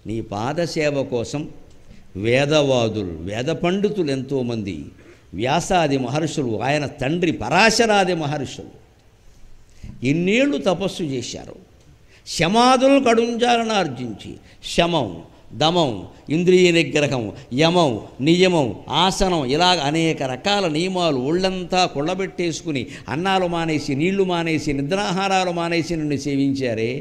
నీ పాదసేవ కోసం వేదవాదులు, వేద పండితులు ఎంతోమంది, వ్యాసాది మహర్షులు, ఆయన తండ్రి పరాశరాది మహర్షులు ఎన్నేళ్ళు తపస్సు చేశారు. శమాదులు కడుంజాలను ఆర్జించి శమం, దమం, ఇంద్రియ నిగ్రహం, యమం, నియమం, ఆసనం, ఇలాగ అనేక రకాల నియమాలు ఒళ్ళంతా కొళ్ళబెట్టేసుకుని అన్నాలు మానేసి, నీళ్లు మానేసి, నిద్రాహారాలు మానేసి నిన్ను సేవించారే.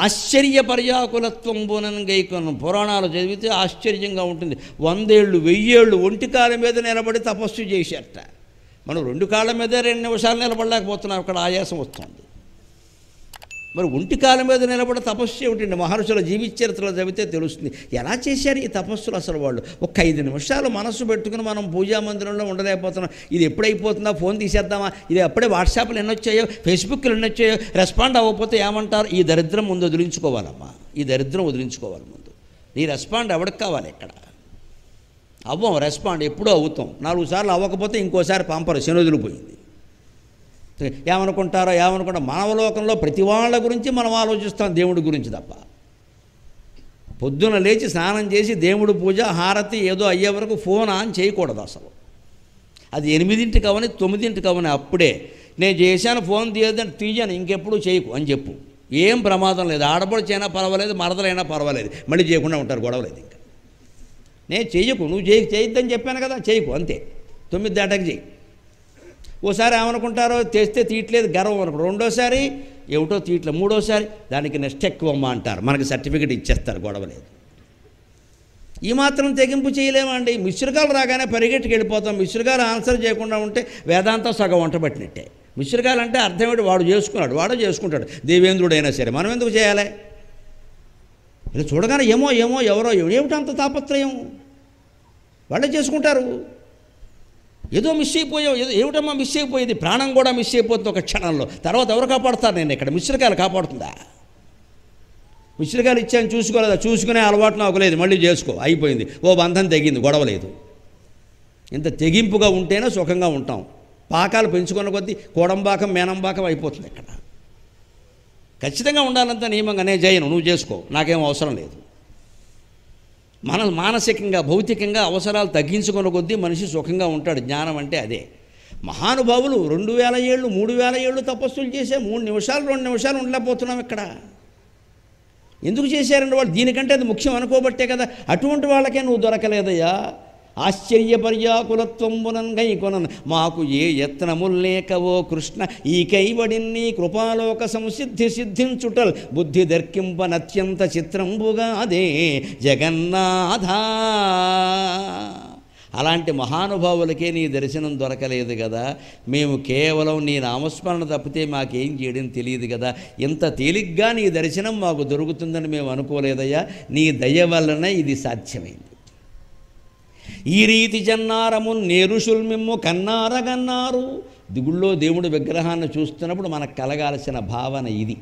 ఆశ్చర్య పర్యాకులత్వం బోనన్ గైకొన్న పురాణాలు చదివితే ఆశ్చర్యంగా ఉంటుంది. 100 ఏళ్ళు 1000 ఏళ్ళు ఒంటికాల మీద నిలబడి తపస్సు చేశారట. మనం 2 కాళ్ళ మీద 2 నిమిషాలు నిలబడలేకపోతున్నాం, అక్కడ ఆయాసం వస్తుంది. మరి ఒంటికాల మీద నిలబడి తపస్సు ఏమిటండి? మహర్షుల జీవిత చరిత్రలో చదివితే తెలుస్తుంది ఎలా చేశారు ఈ తపస్సులు. అసలు వాళ్ళు ఒక 5 నిమిషాలు మనస్సు పెట్టుకుని మనం పూజా మందిరంలో ఉండలేకపోతున్నాం. ఇది ఎప్పుడైపోతుందా, ఫోన్ తీసేద్దామా, ఇది అప్పుడే వాట్సాప్లు ఎన్నొచ్చాయో, ఫేస్బుక్లు ఎన్నొచ్చాయో, రెస్పాండ్ అవ్వకపోతే ఏమంటారు? ఈ దరిద్రం ముందు వదిలించుకోవాలమ్మా, ఈ దరిద్రం వదిలించుకోవాలి ముందు. నీ రెస్పాండ్ ఎవరికి కావాలి? ఎక్కడ అవ్వం రెస్పాండ్, ఎప్పుడూ అవుతాం. 4 సార్లు అవ్వకపోతే ఇంకోసారి పంపరు, శనొదిలిపోయింది. ఏమనుకుంటారో మానవలోకంలో ప్రతి వాళ్ళ గురించి మనం ఆలోచిస్తాం, దేవుడి గురించి తప్ప. పొద్దున లేచి స్నానం చేసి దేవుడి పూజ హారతి ఏదో అయ్యే వరకు ఫోన్ ఆన్ చేయకూడదు అసలు. అది 8ంటికి అవని 9ంటికి అవని అప్పుడే నేను చేశాను, ఫోన్ తీయద్దని తీయను, ఇంకెప్పుడు చేయకు అని చెప్పు. ఏం ప్రమాదం లేదు. ఆడపడిచైనా పర్వాలేదు, మరదలైనా పర్వాలేదు, మళ్ళీ చేయకుండా ఉంటారు, గొడవలేదు. ఇంకా నేను చేయకు, నువ్వు చేయొద్దని చెప్పాను కదా, చేయకు అంతే. 9 దాటాకి చేయి. ఓసారి ఏమనుకుంటారో తెస్తే తీయట్లేదు గర్వం అనుకుంటారు, రెండోసారి ఏమిటో తీయట్లేదు, మూడోసారి దానికి నెక్స్ట్ ఎక్కువమ్మా అంటారు, మనకి సర్టిఫికెట్ ఇచ్చేస్తారు, గొడవలేదు. ఈ మాత్రం తెగింపు చేయలేమండి. మిశ్రకాలు రాగానే పరిగెట్టుకు వెళ్ళిపోతాం. మిశ్రకాలు ఆన్సర్ చేయకుండా ఉంటే వేదాంతం సగం వంట పట్టినట్టే. మిశ్రకాలు అంటే అర్థమేంటి? వాడు చేసుకున్నాడు, వాడే చేసుకుంటాడు, దేవేంద్రుడైనా సరే. మనం ఎందుకు చేయాలి? ఇలా చూడగానే ఏమో ఎవరో ఏమిటంత తాపత్రయం, వాళ్ళే చేసుకుంటారు. ఏదో మిస్ అయిపోయావు, ఏమిటమ్మా మిస్ అయిపోయేది? ప్రాణం కూడా మిస్ అయిపోతుంది ఒక క్షణంలో. తర్వాత ఎవరు కాపాడుతారు? నేను ఇక్కడ మిశ్రకాలు కాపాడుతుందా? మిశ్రకాలు ఇచ్చాను చూసుకోలేదా? చూసుకునే అలవాటు నాకు లేదు, మళ్ళీ చేసుకో, అయిపోయింది, ఓ బంధం తెగింది, గొడవలేదు. ఇంత తెగింపుగా ఉంటేనే సుఖంగా ఉంటాం. పాకాలు పెంచుకున్న కొద్దీ కోడంబాకం మేనంబాకం అయిపోతుంది. ఇక్కడ ఖచ్చితంగా ఉండాలంత నియమంగా నేను చేయను, నువ్వు చేసుకో, నాకేం అవసరం లేదు. మానసికంగా భౌతికంగా అవసరాలు తగ్గించుకున్న కొద్దీ మనిషి సుఖంగా ఉంటాడు. జ్ఞానం అంటే అదే. మహానుభావులు 2000 ఏళ్ళు 3000 ఏళ్ళు తపస్సులు చేసే 3 నిమిషాలు 2 నిమిషాలు ఉండలేకపోతున్నాం ఇక్కడ. ఎందుకు చేశారండి వాళ్ళు? దీనికంటే అది ముఖ్యం అనుకోబట్టే కదా. అటువంటి వాళ్ళకే నువ్వు దొరకలేదయ్యా. ఆశ్చర్యపర్యాకులత్వంబునన్ గైకొనన్ మాకు ఏ యత్నముల్లేకవో కృష్ణ ఈ కైవడిన్ని కృపాలోక సంసిద్ధి సిద్ధించుటల్ బుద్ధి దర్కింపనత్యంత చిత్రంబుగా అదే జగన్నాథ. అలాంటి మహానుభావులకే నీ దర్శనం దొరకలేదు కదా. మేము కేవలం నీ నామస్మరణ తప్పితే మాకేం చేయడం తెలియదు కదా. ఇంత తేలిగ్గా నీ దర్శనం మాకు దొరుకుతుందని మేము అనుకోలేదయ్యా. నీ దయ వలన ఇది సాధ్యమైంది. ఈ రీతి జన్నారము నేరుషుల్ మిమ్ము కన్నారగన్నారు. దిగుళ్ళో దేవుడి విగ్రహాన్ని చూస్తున్నప్పుడు మనకు కలగాల్సిన భావన ఇది.